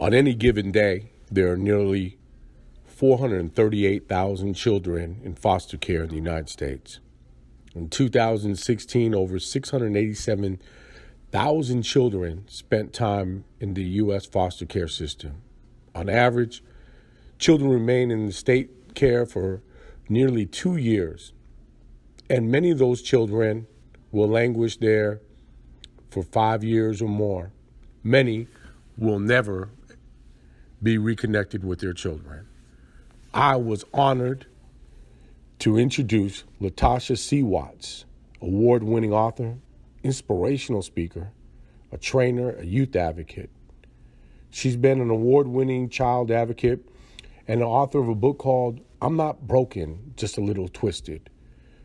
On any given day, there are nearly 438,000 children in foster care in the United States. In 2016, over 687,000 children spent time in the U.S. foster care system. On average, children remain in the state care for nearly 2 years, and many of those children will languish there for 5 years or more. Many will never be reconnected with their children. I was honored to introduce LaTasha C Watts, award-winning author, inspirational speaker, a trainer, a youth advocate. She's been an award-winning child advocate and the author of a book called I'm Not Broken, Just a Little Twisted.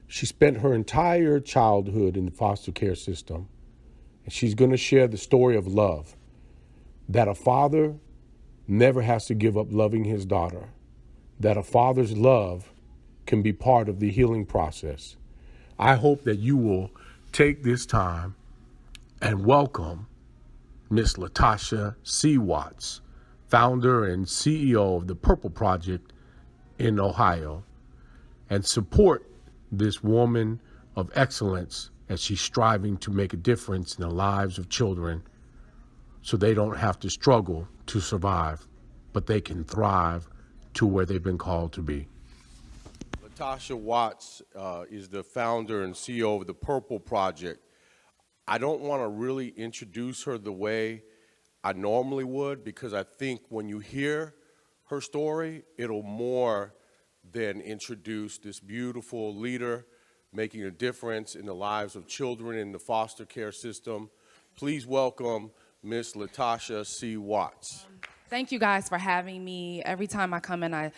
She spent her entire childhood in the foster care system, and she's going to share the story of love, that a father never has to give up loving his daughter, that a father's love can be part of the healing process. I hope that you will take this time and welcome Miss LaTasha C Watts, founder and CEO of the Purple Project in Ohio, and support this woman of excellence as she's striving to make a difference in the lives of children so they don't have to struggle to survive, but they can thrive to where they've been called to be. LaTasha Watts is the founder and CEO of the Purple Project. I don't want to really introduce her the way I normally would, because I think when you hear her story, it'll more than introduce this beautiful leader making a difference in the lives of children in the foster care system. Please welcome Miss LaTasha C Watts. Thank you guys for having me. Every time I come in, I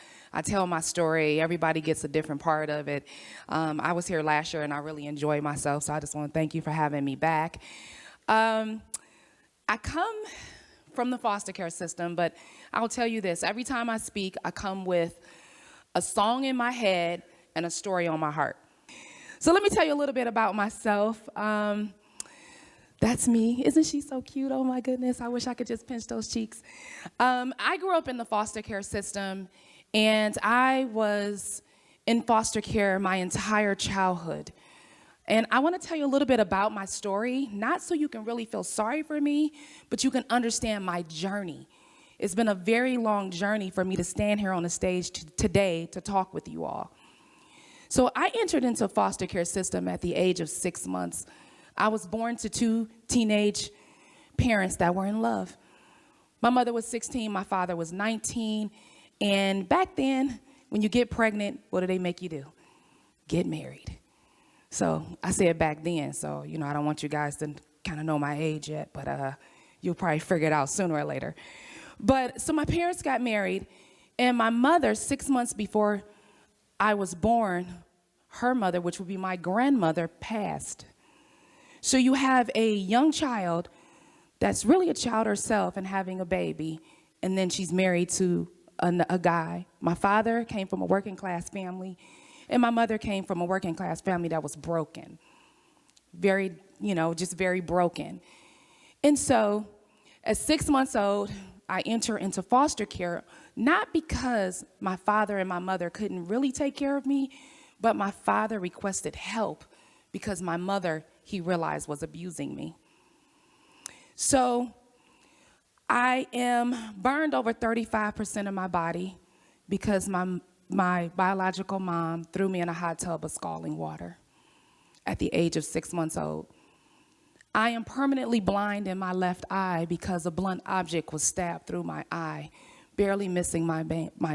tell my story. Everybody gets a different part of it. I was here last year and I really enjoyed myself, so I just want to thank you for having me back. I come from the foster care system, but I'll tell you this. Every time I speak, I come with a song in my head and a story on my heart. So let me tell you a little bit about myself. That's me. Isn't she so cute? Oh my goodness, I wish I could just pinch those cheeks. I grew up in the foster care system, and I was in foster care my entire childhood. And I want to tell you a little bit about my story, not so you can really feel sorry for me, but you can understand my journey. It's been a very long journey for me to stand here on the stage today to talk with you all. So I entered into foster care system at the age of 6 months. I was born to 2 teenage parents that were in love. My mother was 16, my father was 19, and back then, when you get pregnant, what do they make you do? Get married. So I said back then, so I don't want you guys to kind of know my age yet, but you'll probably figure it out sooner or later. But so my parents got married, and my mother, 6 months before I was born, her mother, which would be my grandmother, passed. So you have a young child that's really a child herself and having a baby, and then she's married to a guy. My father came from a working class family, and my mother came from a working class family that was broken. Very, just very broken. And so at 6 months old, I enter into foster care, not because my father and my mother couldn't really take care of me, but my father requested help because my mother, he realized, was abusing me. So I am burned over 35% of my body because my biological mom threw me in a hot tub of scalding water at the age of 6 months old. I am permanently blind in my left eye because a blunt object was stabbed through my eye, barely missing my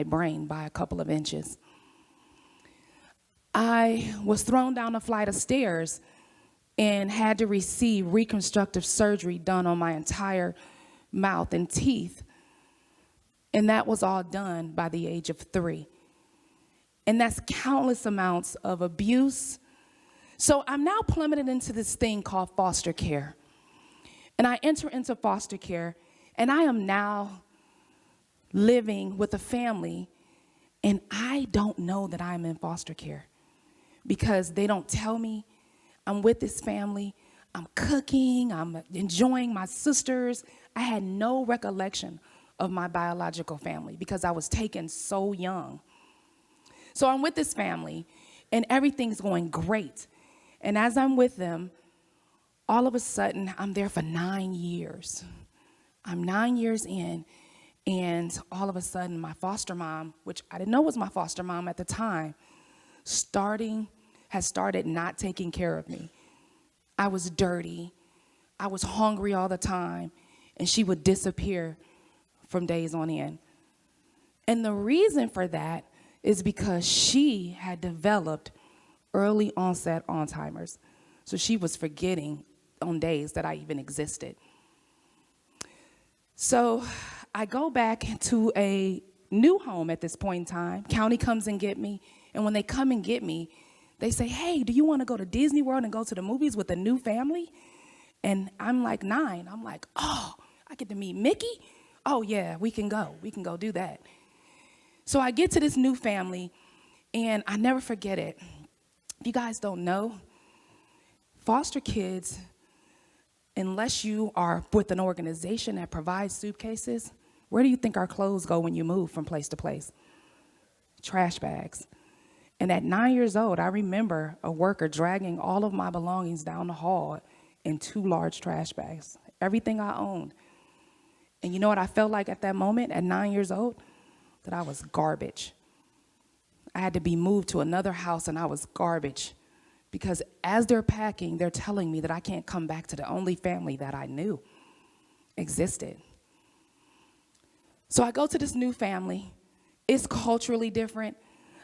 brain by a couple of inches. I was thrown down a flight of stairs and had to receive reconstructive surgery done on my entire mouth and teeth. And that was all done by the age of 3. And that's countless amounts of abuse. So I'm now plummeted into this thing called foster care. And I enter into foster care, and I am now living with a family, and I don't know that I'm in foster care because they don't tell me. I'm with this family, I'm cooking, I'm enjoying my sisters. I had no recollection of my biological family because I was taken so young. So I'm with this family, and everything's going great. And as I'm with them, all of a sudden, I'm there for 9 years. I'm 9 years in, and all of a sudden, my foster mom, which I didn't know was my foster mom at the time, has started not taking care of me. I was dirty. I was hungry all the time, and she would disappear from days on end. And the reason for that is because she had developed early onset Alzheimer's. So she was forgetting on days that I even existed. So I go back to a new home at this point in time. County comes and get me. And when they come and get me, they say, hey, do you want to go to Disney World and go to the movies with a new family? And I'm like 9. I'm like, oh, I get to meet Mickey? Oh, yeah, we can go. We can go do that. So I get to this new family, and I never forget it. If you guys don't know, foster kids, unless you are with an organization that provides suitcases, where do you think our clothes go when you move from place to place? Trash bags. And at 9 years old, I remember a worker dragging all of my belongings down the hall in 2 large trash bags, everything I owned. And you know what I felt like at that moment at 9 years old? That I was garbage. I had to be moved to another house, and I was garbage. Because as they're packing, they're telling me that I can't come back to the only family that I knew existed. So I go to this new family. It's culturally different.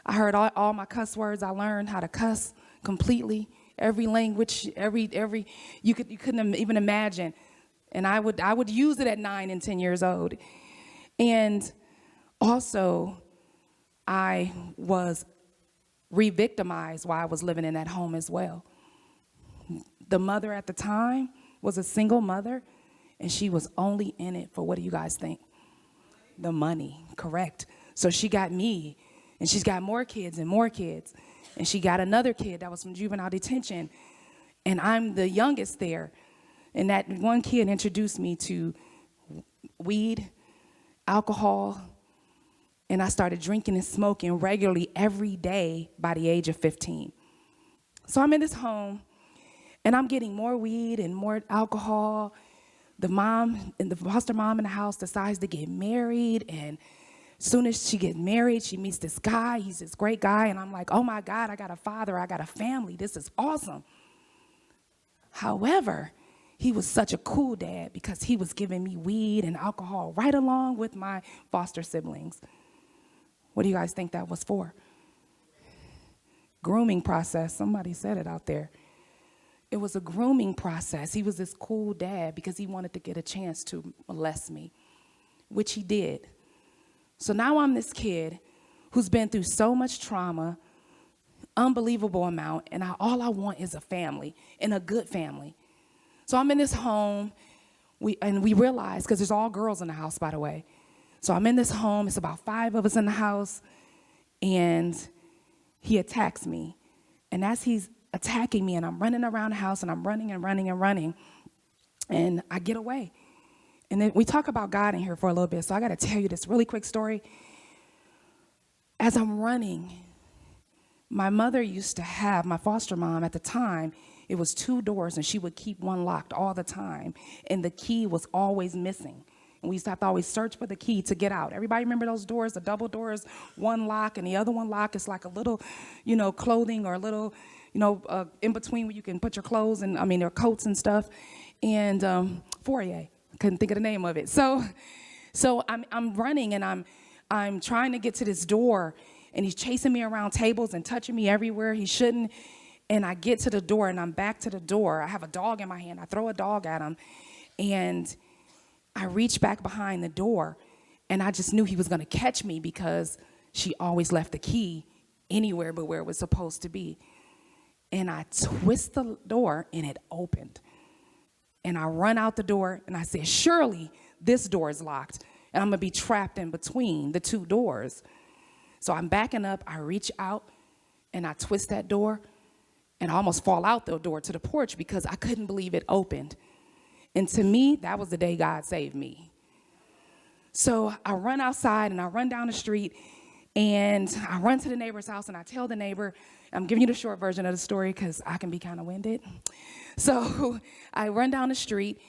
I heard all my cuss words. I learned how to cuss completely. Every language, every you couldn't even imagine. And I would use it at 9 and 10 years old. And also, I was re-victimized while I was living in that home as well. The mother at the time was a single mother, and she was only in it for, what do you guys think? The money, correct. So she got me, and she's got more kids, and she got another kid that was from juvenile detention, and I'm the youngest there. And that one kid introduced me to weed, alcohol, and I started drinking and smoking regularly every day by the age of 15. So I'm in this home, and I'm getting more weed and more alcohol. The mom and the foster mom in the house decides to get married, and as soon as she gets married, she meets this guy. He's this great guy, and I'm like, oh my God, I got a father, I got a family. This is awesome. However, he was such a cool dad because he was giving me weed and alcohol right along with my foster siblings. What do you guys think that was for? Grooming process. Somebody said it out there. It was a grooming process. He was this cool dad because he wanted to get a chance to molest me, which he did. So now I'm this kid who's been through so much trauma, unbelievable amount, and all I want is a family, and a good family. So I'm in this home, we realize, because there's all girls in the house, by the way. So I'm in this home, it's about 5 of us in the house, and he attacks me. And as he's attacking me, and I'm running around the house, and I'm running and running and running, and I get away. And then we talk about God in here for a little bit, so I got to tell you this really quick story. As I'm running, my mother used to have, my foster mom at the time, it was 2 doors, and she would keep one locked all the time, and the key was always missing. And we used to have to always search for the key to get out. Everybody remember those doors, the double doors, one lock, and the other one lock is like a little, clothing or a little, in between where you can put your clothes and, their coats and stuff. And foyer, couldn't think of the name of it. So I'm running, and I'm trying to get to this door, and he's chasing me around tables and touching me everywhere he shouldn't. And I get to the door, and I'm back to the door. I have a dog in my hand. I throw a dog at him, and I reach back behind the door, and I just knew he was going to catch me because she always left the key anywhere but where it was supposed to be. And I twist the door, and it opened. And I run out the door, and I said, surely this door is locked, and I'm going to be trapped in between the 2 doors. So I'm backing up. I reach out, and I twist that door, and I almost fall out the door to the porch because I couldn't believe it opened. And to me, that was the day God saved me. So I run outside and I run down the street and I run to the neighbor's house and I tell the neighbor, I'm giving you the short version of the story because I can be kind of winded. So I run down the street,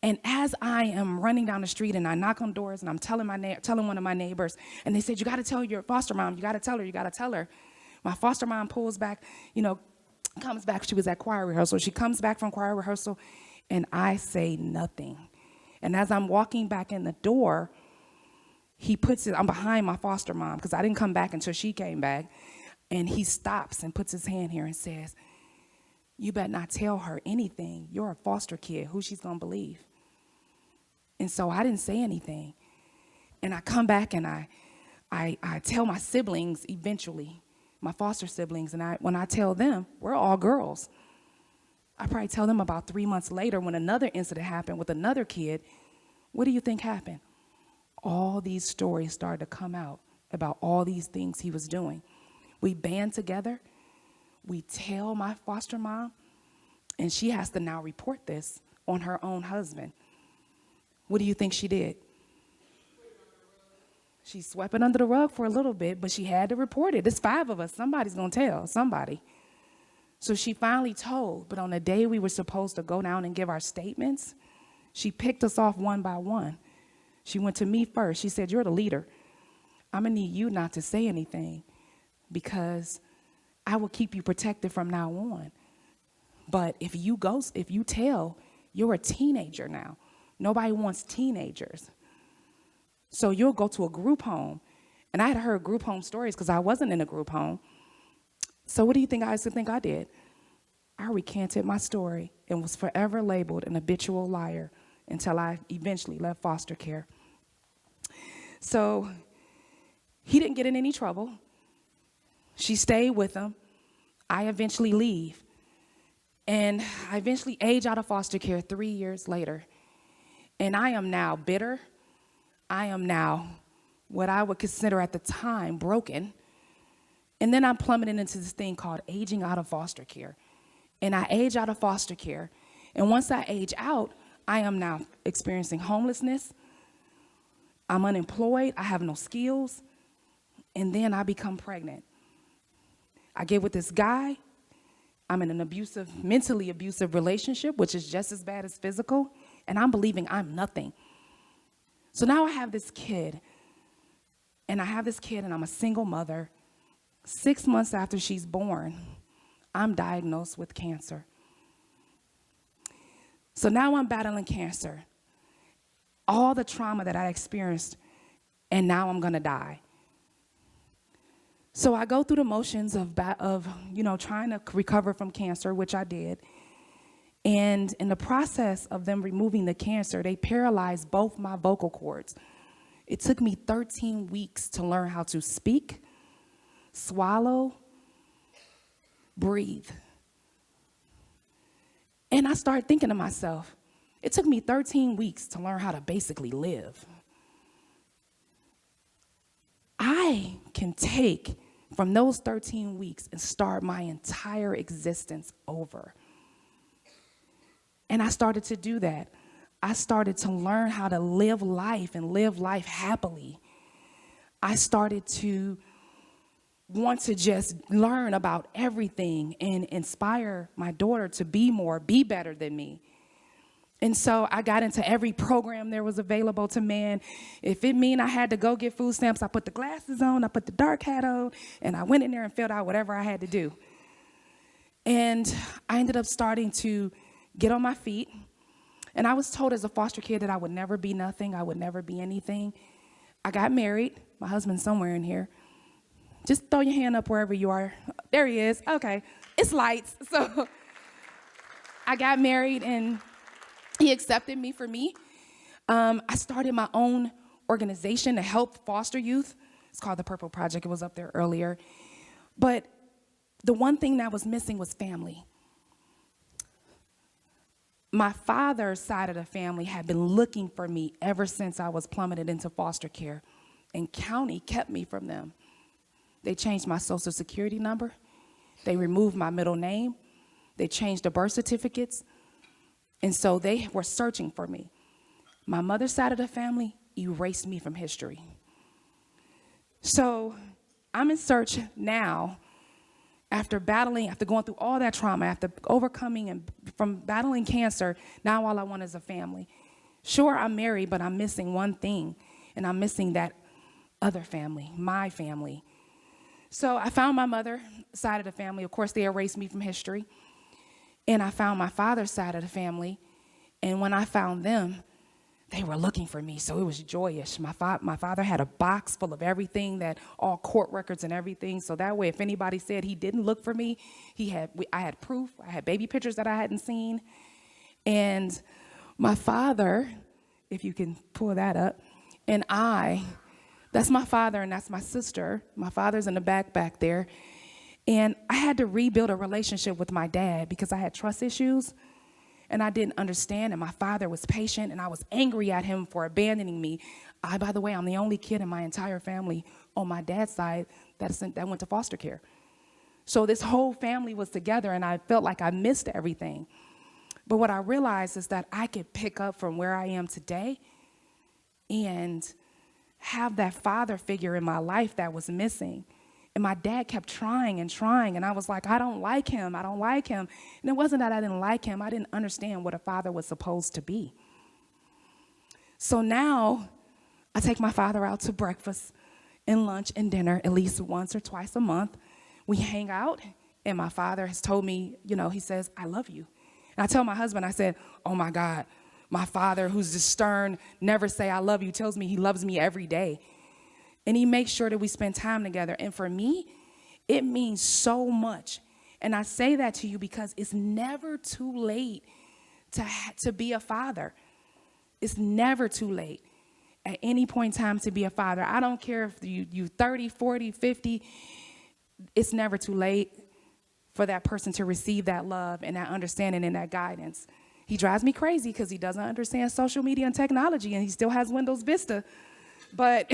and as I am running down the street and I knock on doors and I'm telling one of my neighbors, and they said, you got to tell your foster mom, you got to tell her, you got to tell her. My foster mom pulls back, comes back. She was at choir rehearsal. She comes back from choir rehearsal, and I say nothing. And as I'm walking back in the door, I'm behind my foster mom because I didn't come back until she came back. And he stops and puts his hand here and says, you better not tell her anything. You're a foster kid. Who she's going to believe? And so I didn't say anything. And I come back and I tell my siblings eventually, my foster siblings, and when I tell them, we're all girls. I probably tell them about 3 months later when another incident happened with another kid. What do you think happened? All these stories started to come out about all these things he was doing. We band together. We tell my foster mom, and she has to now report this on her own husband. What do you think she did? She swept it under the rug for a little bit, but she had to report it. There's 5 of us. Somebody's going to tell somebody. So she finally told, but on the day we were supposed to go down and give our statements, she picked us off one by one. She went to me first. She said, you're the leader. I'm going to need you not to say anything because I will keep you protected from now on. But if you tell, you're a teenager now. Nobody wants teenagers. So you'll go to a group home. And I had heard group home stories because I wasn't in a group home. So what do you think I used to think I did? I recanted my story and was forever labeled an habitual liar until I eventually left foster care. So he didn't get in any trouble. She stayed with him. I eventually leave. And I eventually age out of foster care 3 years later. And I am now bitter. I am now what I would consider at the time broken. And then I'm plummeting into this thing called aging out of foster care. And I age out of foster care. And once I age out, I am now experiencing homelessness. I'm unemployed. I have no skills. And then I become pregnant. I get with this guy. I'm in an mentally abusive relationship, which is just as bad as physical. And I'm believing I'm nothing. So now I have this kid. And I'm a single mother. 6 months after she's born, I'm diagnosed with cancer. So now I'm battling cancer. All the trauma that I experienced, and now I'm gonna die. So I go through the motions of trying to recover from cancer, which I did. And in the process of them removing the cancer, they paralyzed both my vocal cords. It took me 13 weeks to learn how to speak, swallow, breathe. And I started thinking to myself, it took me 13 weeks to learn how to basically live. I can take from those 13 weeks and start my entire existence over. And I started to do that. I started to learn how to live life and live life happily. I started to want to just learn about everything and inspire my daughter to be better than me. And so I got into every program there was available to men. If it mean I had to go get food stamps, I put the glasses on, I put the dark hat on, and I went in there and filled out whatever I had to do. And I ended up starting to get on my feet. And I was told as a foster kid that I would never be nothing, I would never be anything. I got married. My husband's somewhere in here. Just throw your hand up wherever you are. There he is. Okay. It's lights. So I got married, and he accepted me for me. I started my own organization to help foster youth. It's called the Purple Project. It was up there earlier. But the one thing that was missing was family. My father's side of the family had been looking for me ever since I was plummeted into foster care, and county kept me from them. They changed my social security number. They removed my middle name. They changed the birth certificates. And so they were searching for me. My mother's side of the family erased me from history. So I'm in search now, after going through all that trauma, after overcoming and from battling cancer. Now all I want is a family. Sure, I'm married, but I'm missing one thing, and I'm missing that other family, my family. So I found my mother's side of the family. Of course, they erased me from history. And I found my father's side of the family. And when I found them, they were looking for me, so it was joyous. My father had a box full of everything, all court records and everything. So that way, if anybody said he didn't look for me, I had proof. I had baby pictures that I hadn't seen. And my father, if you can pull that up, and that's my father and that's my sister. My father's in the back there. And I had to rebuild a relationship with my dad because I had trust issues. And I didn't understand, and my father was patient, and I was angry at him for abandoning me. By the way, I'm the only kid in my entire family on my dad's side that went to foster care. So this whole family was together, and I felt like I missed everything. But what I realized is that I could pick up from where I am today and have that father figure in my life that was missing. And my dad kept trying, and I was like, I don't like him. And it wasn't that I didn't like him. I didn't understand what a father was supposed to be. So now I take my father out to breakfast and lunch and dinner at least once or twice a month. We hang out, and my father has told me, he says, I love you. And I tell my husband, I said, oh my God, my father, who's just stern, never say I love you, tells me he loves me every day. And he makes sure that we spend time together. And for me, it means so much. And I say that to you because it's never too late to be a father. It's never too late at any point in time to be a father. I don't care if you 30, 40, 50. It's never too late for that person to receive that love and that understanding and that guidance. He drives me crazy because he doesn't understand social media and technology, and he still has Windows Vista. But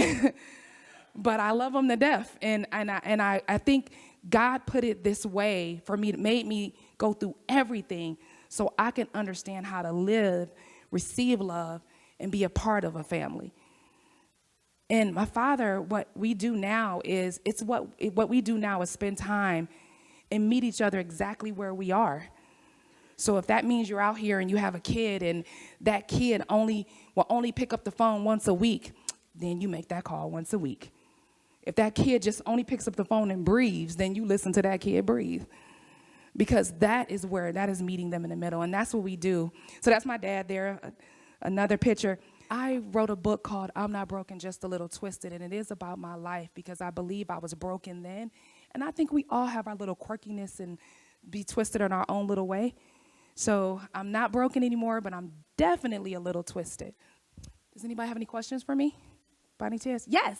but I love him to death. And I think God put it this way for me, made me go through everything so I can understand how to live, receive love, and be a part of a family. And my father, what we do now is spend time and meet each other exactly where we are. So if that means you're out here and you have a kid and that kid will only pick up the phone once a week, then you make that call once a week. If that kid just only picks up the phone and breathes, then you listen to that kid breathe. Because that is meeting them in the middle, and that's what we do. So that's my dad there, another picture. I wrote a book called I'm Not Broken, Just a Little Twisted, and it is about my life because I believe I was broken then. And I think we all have our little quirkiness and be twisted in our own little way. So I'm not broken anymore, but I'm definitely a little twisted. Does anybody have any questions for me? By any chance? Yes.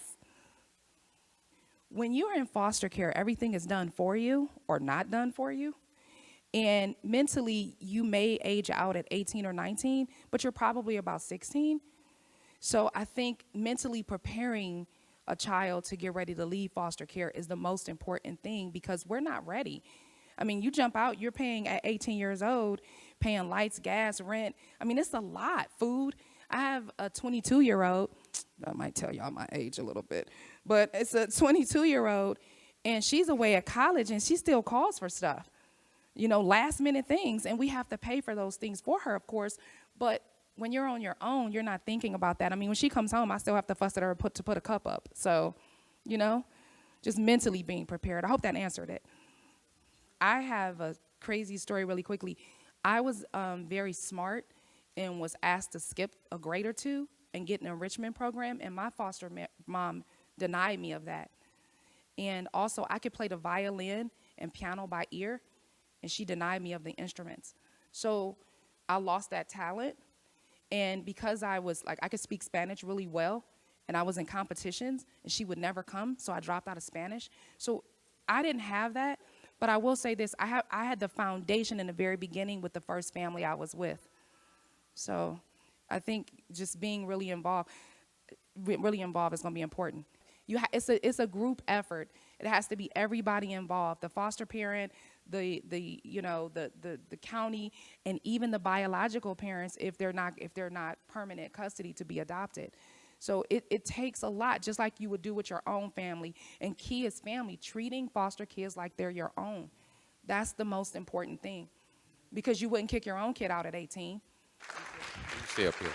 When you're in foster care, everything is done for you or not done for you. And mentally, you may age out at 18 or 19, but you're probably about 16. So I think mentally preparing a child to get ready to leave foster care is the most important thing because we're not ready. I mean, you jump out, you're paying at 18 years old, paying lights, gas, rent. I mean, it's a lot, food. I have a 22-year-old. I might tell y'all my age a little bit, but it's a 22-year-old, and she's away at college, and she still calls for stuff, last minute things, and we have to pay for those things for her, of course, but when you're on your own, you're not thinking about that. I mean, when she comes home, I still have to fuss at her to put a cup up, so, just mentally being prepared. I hope that answered it. I have a crazy story really quickly. I was very smart and was asked to skip a grade or two and get an enrichment program, and my foster mom denied me of that. And also, I could play the violin and piano by ear, and she denied me of the instruments. So I lost that talent, and because I could speak Spanish really well, and I was in competitions, and she would never come, so I dropped out of Spanish. So I didn't have that, but I will say this, I had the foundation in the very beginning with the first family I was with. So I think just being really involved is going to be important. It's a group effort. It has to be everybody involved: the foster parent, the county, and even the biological parents if they're not permanent custody to be adopted. So it takes a lot, just like you would do with your own family. And key is family, treating foster kids like they're your own. That's the most important thing, because you wouldn't kick your own kid out at 18. Stay up here.